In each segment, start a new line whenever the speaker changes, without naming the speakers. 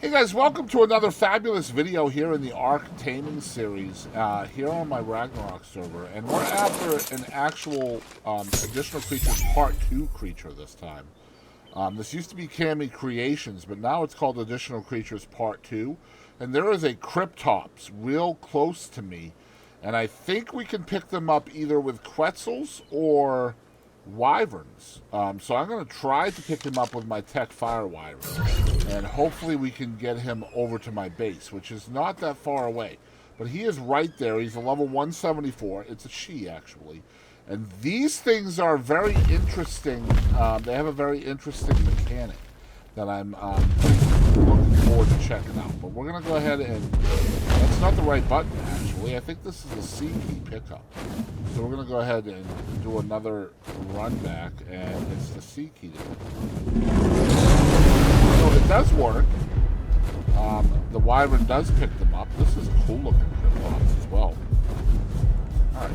Hey guys, welcome to another fabulous video here in the Ark Taming series here on my Ragnarok server. And we're after an actual Additional Creatures Part 2 creature this time. This used to be Cami Creations, but now it's called Additional Creatures Part 2. And there is a Kryptops real close to me. And I think we can pick them up either with Quetzals or Wyverns. So I'm going to try to pick him up with my Tech Fire Wyvern. And hopefully we can get him over to my base, which is not that far away. But he is right there. He's a level 174. It's a she, actually. And these things are very interesting. They have a very interesting mechanic that I'm looking forward to checking out. But we're going to go ahead and... That's not the right button, actually. I think this is a C key pickup. So we're going to go ahead and do another run back, and it's the C key to pick up. So it does work. The Wyvern does pick them up. This is a cool looking Kryptops as well. Alright.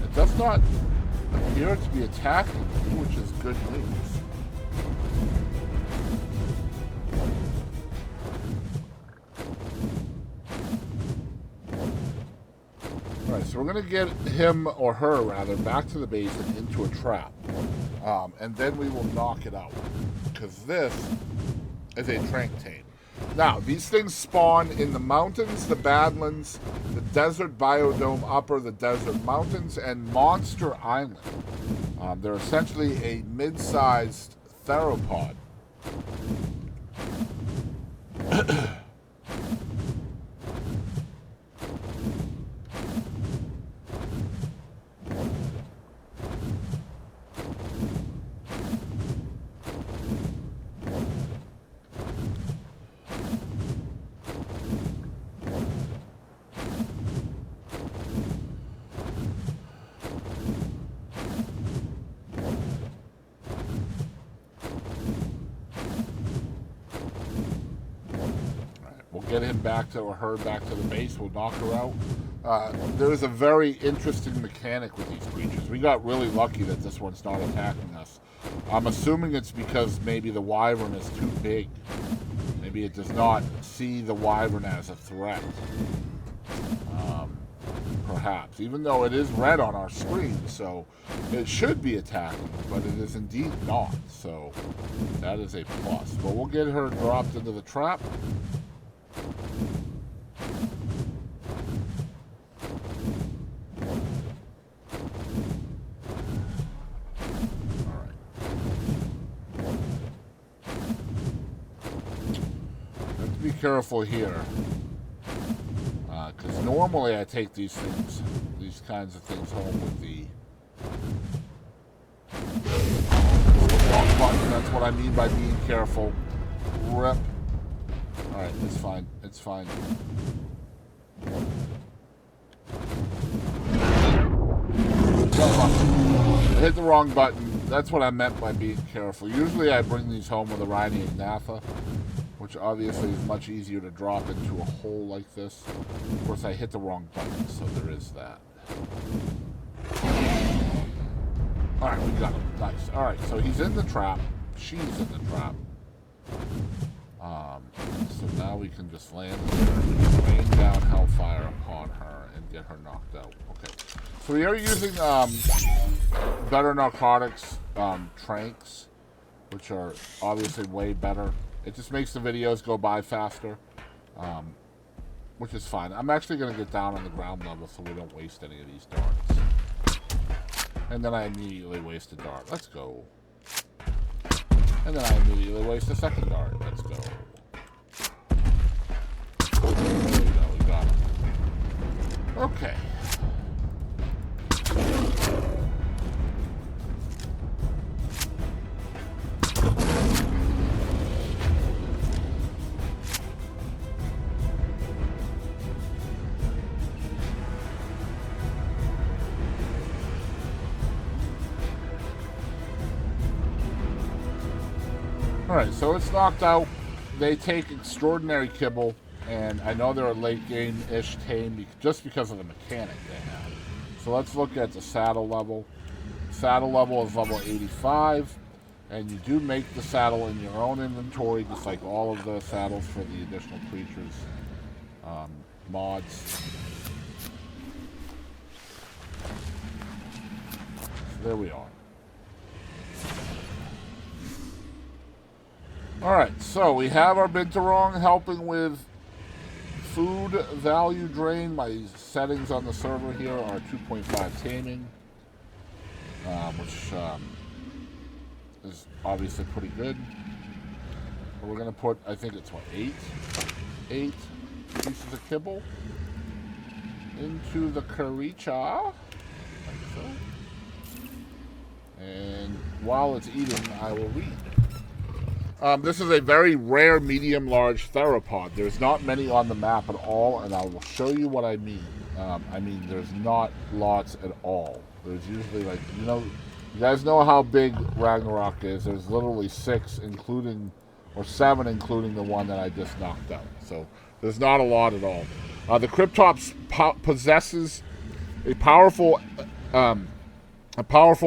It does not appear to be attacking me, which is good news. Alright, so we're going to get him, or her rather, back to the base and into a trap. And then we will knock it out. Because this is a Trank Tame. Now, these things spawn in the mountains, the Badlands, the Desert Biodome Upper, the Desert Mountains, and Monster Island. They're essentially a mid-sized theropod. Get him back to, or her back to the base. We'll knock her out. There is a very interesting mechanic with these creatures. We got really lucky that this one's not attacking us. I'm assuming it's because maybe the Wyvern is too big. Maybe it does not see the Wyvern as a threat. Perhaps. Even though it is red on our screen, so it should be attacking, but it is indeed not. So that is a plus. But we'll get her dropped into the trap. Be careful here, because normally I take these kinds of things home with the wrong button. That's what I mean by being careful. Rip. All right, it's fine. It's fine. I hit the wrong button. That's what I meant by being careful. Usually I bring these home with a Rhini Ignatha, which obviously is much easier to drop into a hole like this. Of course, I hit the wrong button, so there is that. Alright, we got him. Nice. Alright, so he's in the trap. She's in the trap. So now we can just land her, rain down Hellfire upon her, and get her knocked out. Okay. So we are using better narcotics, tranks, which are obviously way better. It just makes the videos go by faster, which is fine. I'm actually going to get down on the ground level so we don't waste any of these darts. And then I immediately waste a dart. Let's go. And then I immediately waste a second dart. Let's go. There we go. We got him. Okay. Alright, so it's knocked out. They take extraordinary kibble, and I know they're a late game-ish tame just because of the mechanic they have. So let's look at the saddle level. Saddle level is level 85. And you do make the saddle in your own inventory, just like all of the saddles for the additional creatures mods. So there we are. Alright, so we have our Binturong helping with food value drain. My settings on the server here are 2.5 taming, which is obviously pretty good. But we're going to put, I think it's what, 8 pieces of kibble into the Karicha, like so. And while it's eating, I will read. This is a very rare medium-large theropod. There's not many on the map at all, and I will show you what I mean. There's not lots at all. There's usually, like, you guys know how big Ragnarok is. There's literally 6, including, or 7, including the one that I just knocked out. So there's not a lot at all. The Kryptops possesses a powerful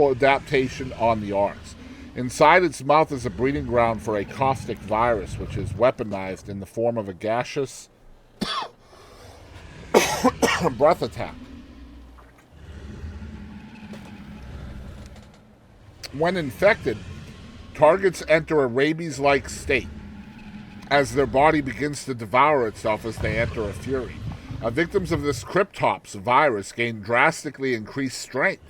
adaptation on the Arks. Inside its mouth is a breeding ground for a caustic virus, which is weaponized in the form of a gaseous breath attack. When infected, targets enter a rabies-like state as their body begins to devour itself as they enter a fury. Victims of this Kryptops virus gain drastically increased strength,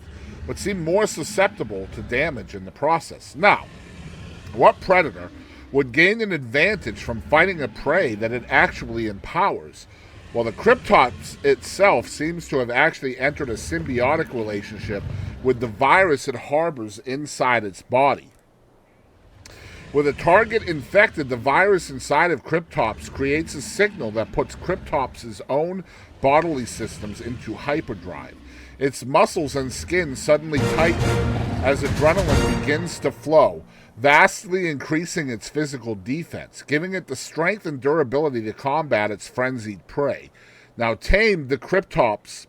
but seem more susceptible to damage in the process. Now, what predator would gain an advantage from fighting a prey that it actually empowers? Well, the Kryptops itself seems to have actually entered a symbiotic relationship with the virus it harbors inside its body. With a target infected, the virus inside of Kryptops creates a signal that puts Kryptops' own bodily systems into hyperdrive. Its muscles and skin suddenly tighten as adrenaline begins to flow, vastly increasing its physical defense, giving it the strength and durability to combat its frenzied prey. Now, Tame, the Kryptops,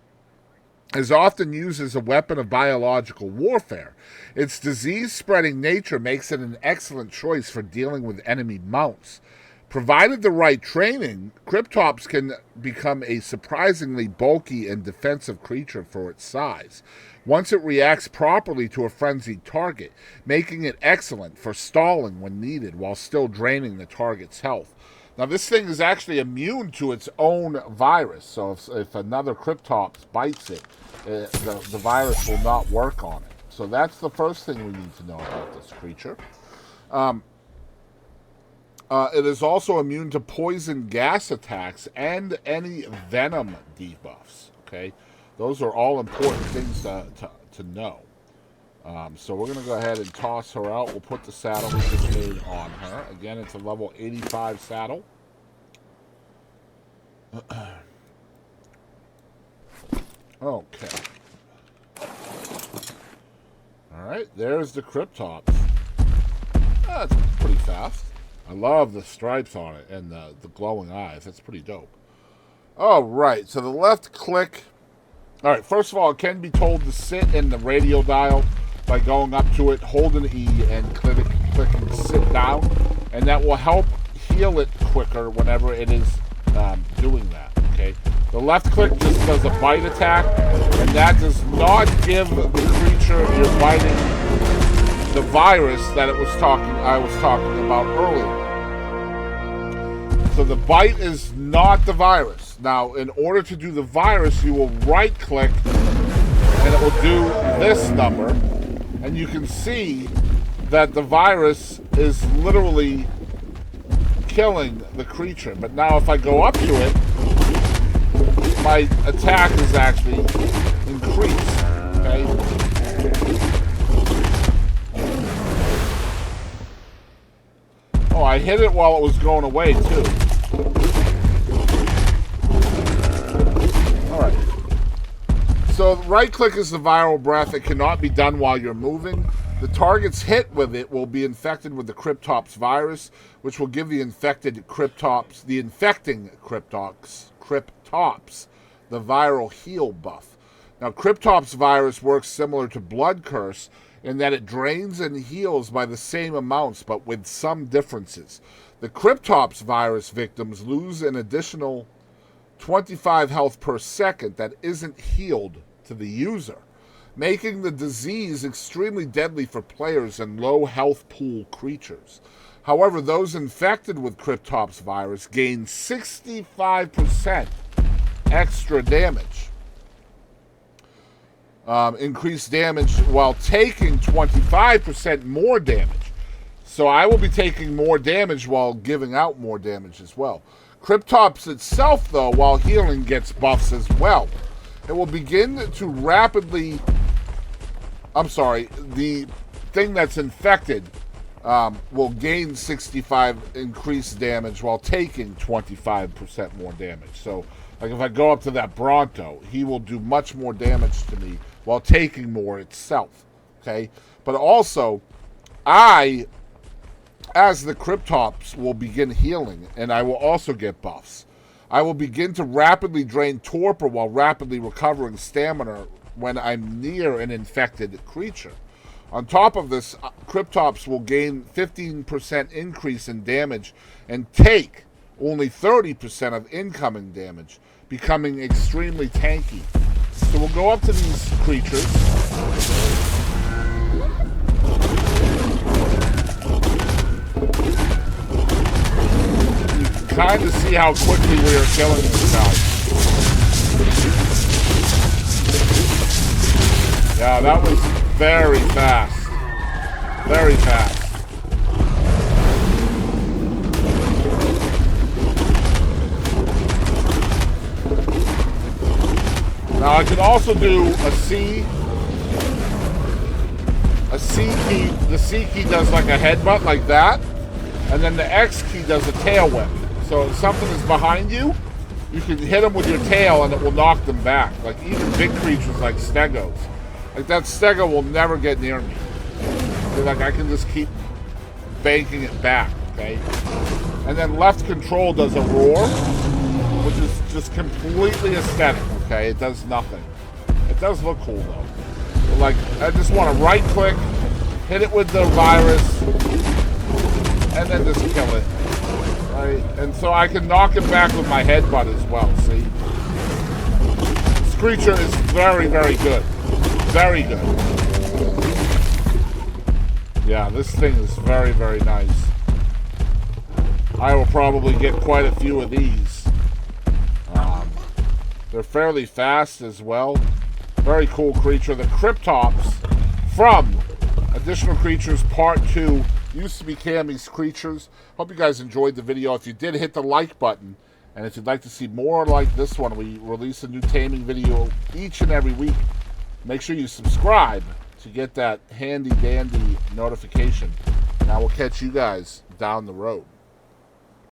is often used as a weapon of biological warfare. Its disease-spreading nature makes it an excellent choice for dealing with enemy mounts. Provided the right training, Kryptops can become a surprisingly bulky and defensive creature for its size, once it reacts properly to a frenzied target, making it excellent for stalling when needed while still draining the target's health. Now, this thing is actually immune to its own virus, so if another Kryptops bites it, the virus will not work on it. So that's the first thing we need to know about this creature. It is also immune to poison gas attacks and any venom debuffs. Okay, those are all important things to know. So we're going to go ahead and toss her out. We'll put the saddle we just made on her. Again, it's a level 85 saddle. Okay. Alright, there's the Kryptops. That's pretty fast. I love the stripes on it and the glowing eyes. That's pretty dope. Alright, so the left click. Alright, first of all, it can be told to sit in the radio dial by going up to it, holding E, and clicking sit down. And that will help heal it quicker whenever it is doing that. Okay. The left click just does a bite attack, and that does not give the creature you're biting the virus that I was talking about earlier. So the bite is not the virus. Now, in order to do the virus, you will right click and it will do this number, and you can see that the virus is literally killing the creature. But now if I go up to it, my attack is actually increased. Okay. Oh, I hit it while it was going away too. Alright. So right click is the viral breath. It cannot be done while you're moving. The targets hit with it will be infected with the Kryptops virus, which will give the infecting Kryptops, the viral heal buff. Now, Kryptops virus works similar to Blood Curse in that it drains and heals by the same amounts, but with some differences. The Kryptops virus victims lose an additional 25 health per second that isn't healed to the user, making the disease extremely deadly for players and low health pool creatures. However, those infected with Kryptops virus gain 65% extra damage. Increased damage while taking 25% more damage. So I will be taking more damage while giving out more damage as well. Kryptops itself, though, while healing, gets buffs as well. It will begin to rapidly... the thing that's infected will gain 65 increased damage while taking 25% more damage. So, like if I go up to that Bronto, he will do much more damage to me while taking more itself. Okay? But also, I, as the Kryptops, will begin healing, and I will also get buffs. I will begin to rapidly drain torpor while rapidly recovering stamina when I'm near an infected creature. On top of this, Kryptops will gain 15% increase in damage and take only 30% of incoming damage, becoming extremely tanky. So we'll go up to these creatures. You can kind of see how quickly we are killing this guy. Yeah, that was very fast. Very fast. Now I can also do a C key. The C key does like a headbutt like that. And then the X key does a tail whip. So if something is behind you, you can hit them with your tail and it will knock them back. Like even big creatures like Stegos. Like that Stego will never get near me. Like I can just keep banking it back, okay? And then left control does a roar, which is just completely aesthetic, okay? It does nothing. It does look cool though. But like I just want to right click, hit it with the virus, and then just kill it. Right? And so I can knock it back with my headbutt as well, see? This creature is very, very good. Very good. Yeah, this thing is very, very nice. I will probably get quite a few of these. They're fairly fast as well. Very cool creature. The Kryptops from Additional Creatures Part 2. Used to be Cammy's Creatures. Hope you guys enjoyed the video. If you did, hit the like button. And if you'd like to see more like this one, we release a new taming video each and every week. Make sure you subscribe to get that handy dandy notification. And I will catch you guys down the road.